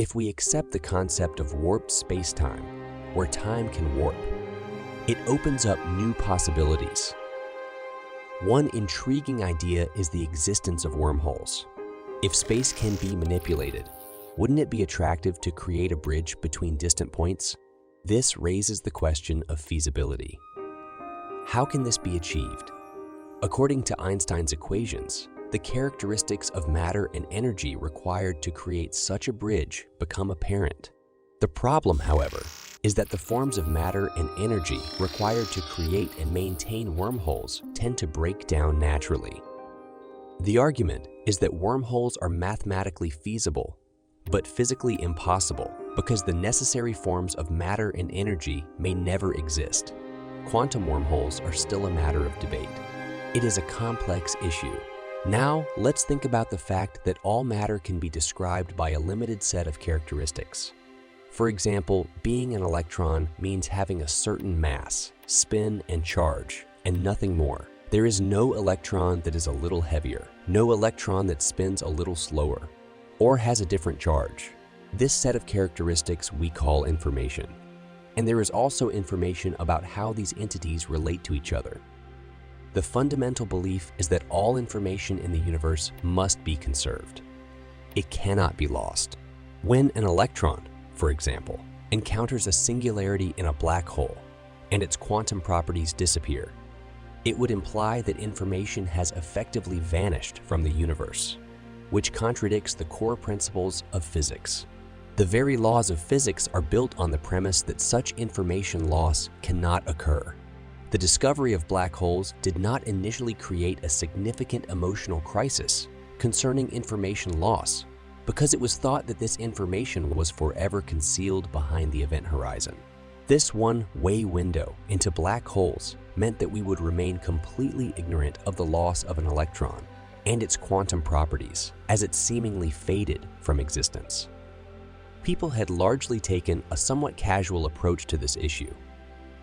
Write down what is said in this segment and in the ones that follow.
If we accept the concept of warped space-time, where time can warp, it opens up new possibilities. One intriguing idea is the existence of wormholes. If space can be manipulated, wouldn't it be attractive to create a bridge between distant points? This raises the question of feasibility. How can this be achieved? According to Einstein's equations, the characteristics of matter and energy required to create such a bridge become apparent. The problem, however, is that the forms of matter and energy required to create and maintain wormholes tend to break down naturally. The argument is that wormholes are mathematically feasible, but physically impossible because the necessary forms of matter and energy may never exist. Quantum wormholes are still a matter of debate. It is a complex issue. Now, let's think about the fact that all matter can be described by a limited set of characteristics. For example, being an electron means having a certain mass, spin, and charge, and nothing more. There is no electron that is a little heavier, no electron that spins a little slower, or has a different charge. This set of characteristics we call information. And there is also information about how these entities relate to each other. The fundamental belief is that all information in the universe must be conserved. It cannot be lost. When an electron, for example, encounters a singularity in a black hole and its quantum properties disappear, it would imply that information has effectively vanished from the universe, which contradicts the core principles of physics. The very laws of physics are built on the premise that such information loss cannot occur. The discovery of black holes did not initially create a significant emotional crisis concerning information loss because it was thought that this information was forever concealed behind the event horizon. This one-way window into black holes meant that we would remain completely ignorant of the loss of an electron and its quantum properties as it seemingly faded from existence. People had largely taken a somewhat casual approach to this issue,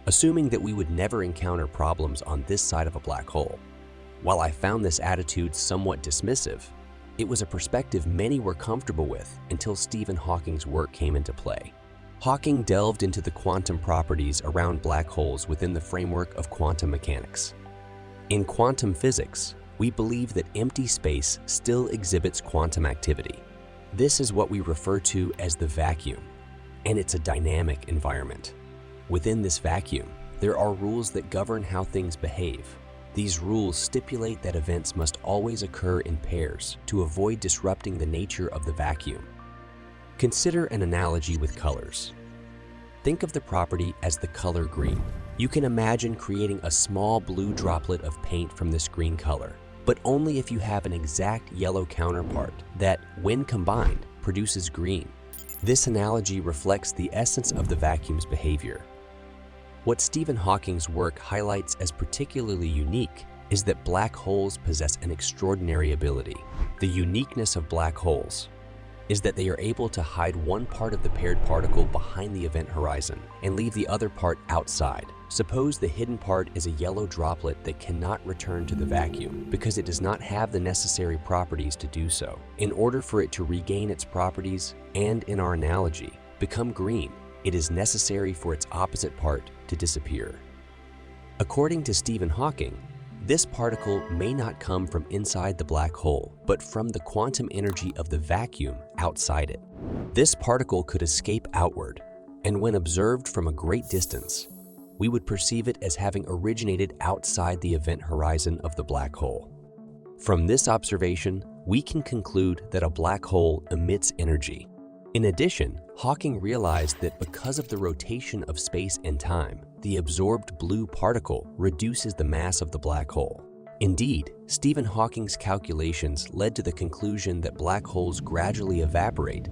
assuming that we would never encounter problems on this side of a black hole. While I found this attitude somewhat dismissive, it was a perspective many were comfortable with until Stephen Hawking's work came into play. Hawking delved into the quantum properties around black holes within the framework of quantum mechanics. In quantum physics, we believe that empty space still exhibits quantum activity. This is what we refer to as the vacuum, and it's a dynamic environment. Within this vacuum, there are rules that govern how things behave. These rules stipulate that events must always occur in pairs to avoid disrupting the nature of the vacuum. Consider an analogy with colors. Think of the property as the color green. You can imagine creating a small blue droplet of paint from this green color, but only if you have an exact yellow counterpart that, when combined, produces green. This analogy reflects the essence of the vacuum's behavior. What Stephen Hawking's work highlights as particularly unique is that black holes possess an extraordinary ability. The uniqueness of black holes is that they are able to hide one part of the paired particle behind the event horizon and leave the other part outside. Suppose the hidden part is a yellow droplet that cannot return to the vacuum because it does not have the necessary properties to do so. In order for it to regain its properties and, in our analogy, become green, it is necessary for its opposite part to disappear. According to Stephen Hawking, this particle may not come from inside the black hole, but from the quantum energy of the vacuum outside it. This particle could escape outward, and when observed from a great distance, we would perceive it as having originated outside the event horizon of the black hole. From this observation, we can conclude that a black hole emits energy. In addition, Hawking realized that because of the rotation of space and time, the absorbed blue particle reduces the mass of the black hole. Indeed, Stephen Hawking's calculations led to the conclusion that black holes gradually evaporate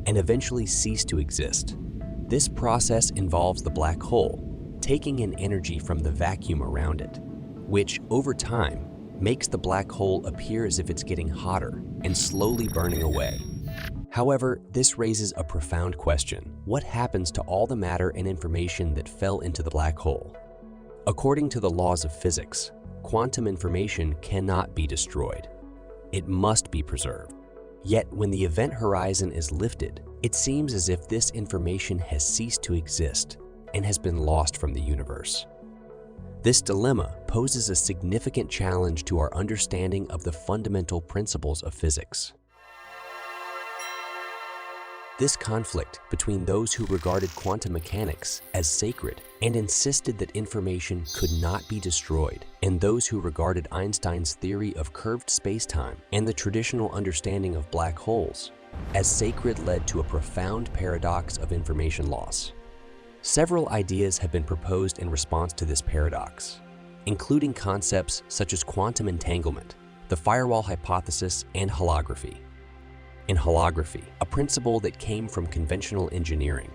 and eventually cease to exist. This process involves the black hole taking in energy from the vacuum around it, which, over time, makes the black hole appear as if it's getting hotter and slowly burning away. However, this raises a profound question. What happens to all the matter and information that fell into the black hole? According to the laws of physics, quantum information cannot be destroyed. It must be preserved. Yet when the event horizon is lifted, it seems as if this information has ceased to exist and has been lost from the universe. This dilemma poses a significant challenge to our understanding of the fundamental principles of physics. This conflict between those who regarded quantum mechanics as sacred and insisted that information could not be destroyed, and those who regarded Einstein's theory of curved spacetime and the traditional understanding of black holes as sacred led to a profound paradox of information loss. Several ideas have been proposed in response to this paradox, including concepts such as quantum entanglement, the firewall hypothesis, and holography. In holography, a principle that came from conventional engineering,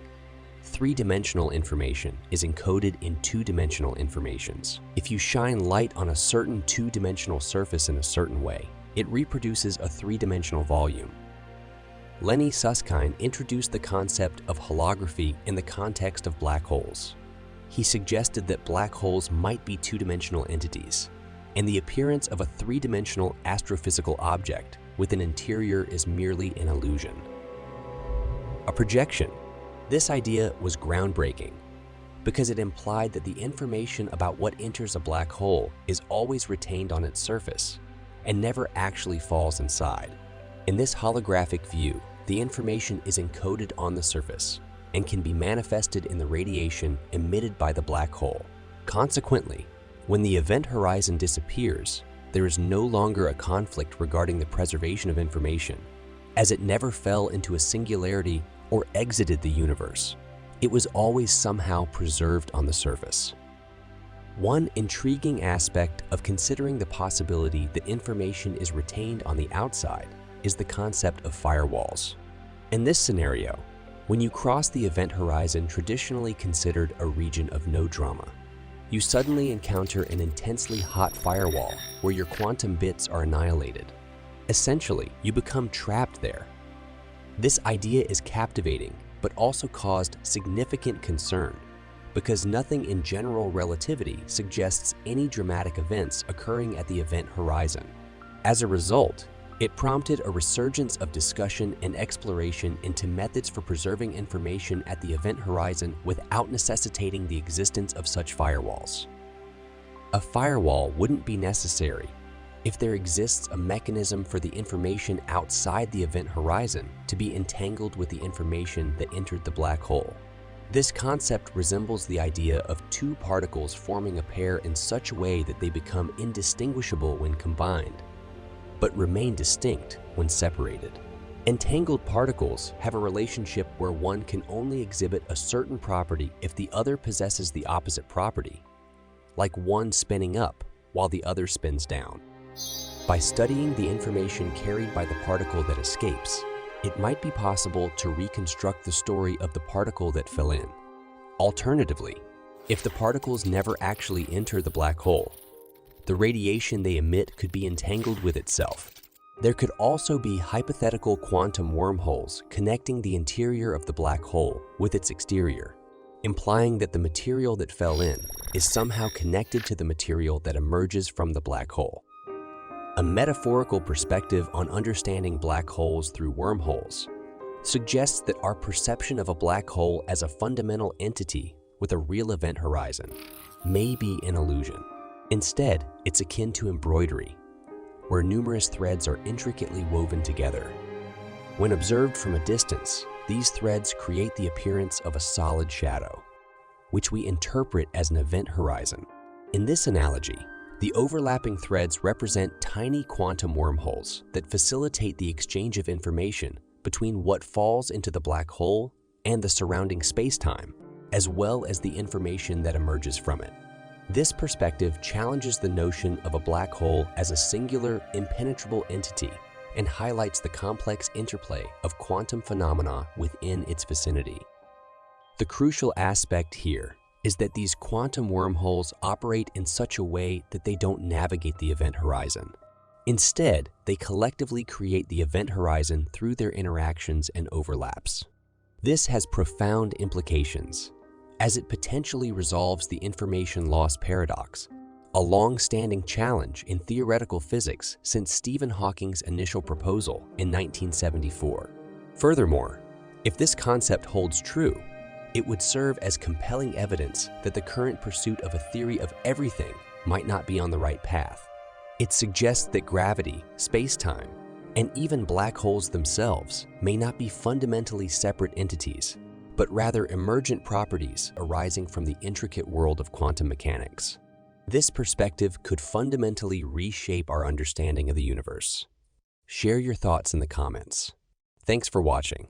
three-dimensional information is encoded in two-dimensional informations. If you shine light on a certain two-dimensional surface in a certain way, it reproduces a three-dimensional volume. Lenny Susskind introduced the concept of holography in the context of black holes. He suggested that black holes might be two-dimensional entities, and the appearance of a three-dimensional astrophysical object with an interior is merely an illusion. A projection. This idea was groundbreaking because it implied that the information about what enters a black hole is always retained on its surface and never actually falls inside. In this holographic view, the information is encoded on the surface and can be manifested in the radiation emitted by the black hole. Consequently, when the event horizon disappears, there is no longer a conflict regarding the preservation of information, as it never fell into a singularity or exited the universe. It was always somehow preserved on the surface. One intriguing aspect of considering the possibility that information is retained on the outside is the concept of firewalls. In this scenario, when you cross the event horizon traditionally considered a region of no drama, you suddenly encounter an intensely hot firewall where your quantum bits are annihilated. Essentially, you become trapped there. This idea is captivating, but also caused significant concern because nothing in general relativity suggests any dramatic events occurring at the event horizon. As a result, it prompted a resurgence of discussion and exploration into methods for preserving information at the event horizon without necessitating the existence of such firewalls. A firewall wouldn't be necessary if there exists a mechanism for the information outside the event horizon to be entangled with the information that entered the black hole. This concept resembles the idea of two particles forming a pair in such a way that they become indistinguishable when combined, but remain distinct when separated. Entangled particles have a relationship where one can only exhibit a certain property if the other possesses the opposite property, like one spinning up while the other spins down. By studying the information carried by the particle that escapes, it might be possible to reconstruct the story of the particle that fell in. Alternatively, if the particles never actually enter the black hole, the radiation they emit could be entangled with itself. There could also be hypothetical quantum wormholes connecting the interior of the black hole with its exterior, implying that the material that fell in is somehow connected to the material that emerges from the black hole. A metaphorical perspective on understanding black holes through wormholes suggests that our perception of a black hole as a fundamental entity with a real event horizon may be an illusion. Instead, it's akin to embroidery, where numerous threads are intricately woven together. When observed from a distance, these threads create the appearance of a solid shadow, which we interpret as an event horizon. In this analogy, the overlapping threads represent tiny quantum wormholes that facilitate the exchange of information between what falls into the black hole and the surrounding space-time, as well as the information that emerges from it. This perspective challenges the notion of a black hole as a singular, impenetrable entity and highlights the complex interplay of quantum phenomena within its vicinity. The crucial aspect here is that these quantum wormholes operate in such a way that they don't navigate the event horizon. Instead, they collectively create the event horizon through their interactions and overlaps. This has profound implications, as it potentially resolves the information loss paradox, a long-standing challenge in theoretical physics since Stephen Hawking's initial proposal in 1974. Furthermore, if this concept holds true, it would serve as compelling evidence that the current pursuit of a theory of everything might not be on the right path. It suggests that gravity, space-time, and even black holes themselves may not be fundamentally separate entities, but rather emergent properties arising from the intricate world of quantum mechanics. This perspective could fundamentally reshape our understanding of the universe. Share your thoughts in the comments. Thanks for watching.